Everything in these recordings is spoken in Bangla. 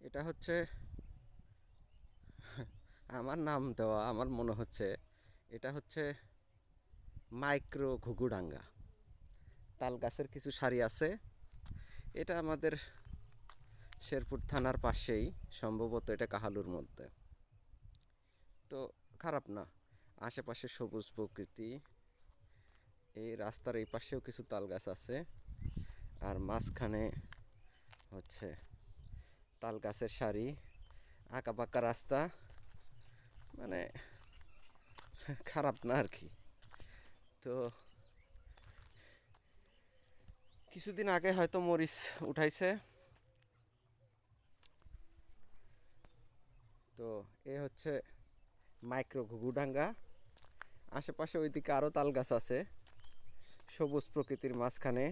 এটা হচ্ছে আমার নাম দেওয়া, আমার মনে হচ্ছে এটা হচ্ছে মাইক্রো ঘুঘুডাঙ্গা। তাল গাছের কিছু সারি আছে। এটা আমাদের শেরপুর থানার পাশেই, সম্ভবত এটা কাহালুর মধ্যে। তো খারাপ না, আশেপাশে সবুজ প্রকৃতি। এই রাস্তার এই পাশেও কিছু তাল গাছ আছে, আর মাঝখানে হচ্ছে তাল গাছের সারি, আঁকা বাঁকা রাস্তা। মানে খারাপ না আর কি। তো কিছুদিন আগে হয়তো মরিচ উঠাইছে। তো এ হচ্ছে মাইক্রো ঘুঘুডাঙ্গা। আশেপাশে ওইদিকে আরও তাল গাছ আছে, সবুজ প্রকৃতির মাঝখানে।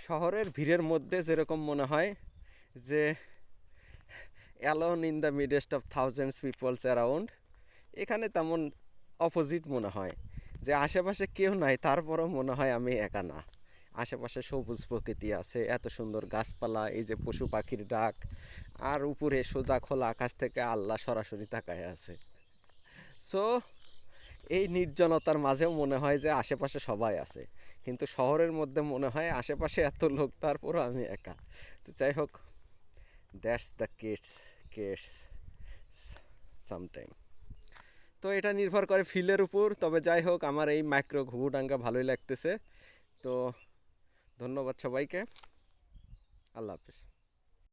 শহরের ভিড়ের মধ্যে যেরকম মনে হয় যে alone in the midst of thousands peoples around, এখানে তেমন অপোজিট মনে হয়, যে আশেপাশে কেউ নাই তারপরেও মনে হয় আমি একা না। আশেপাশে সবুজ প্রকৃতি আছে, এত সুন্দর গাছপালা, এই যে পশু পাখির ডাক, আর উপরে সোজা খোলা আকাশ থেকে আল্লাহ সরাসরি তাকায় আছে। সো এই নির্জনতার মাঝেও মনে হয় যে আশেপাশে সবাই আছে, কিন্তু শহরের মধ্যে মনে হয় আশেপাশে এত লোক তারপরও আমি একা। তো যাই হোক, দ্যাটস দ্য কেটস সামটাইম। তো এটা নির্ভর করে ফিলের উপর। তবে যাই হোক, আমার এই মাইক্রো ঘুঘুডাঙ্গা ভালোই লাগতেছে। তো ধন্যবাদ সবাইকে। আল্লাহ হাফিজ।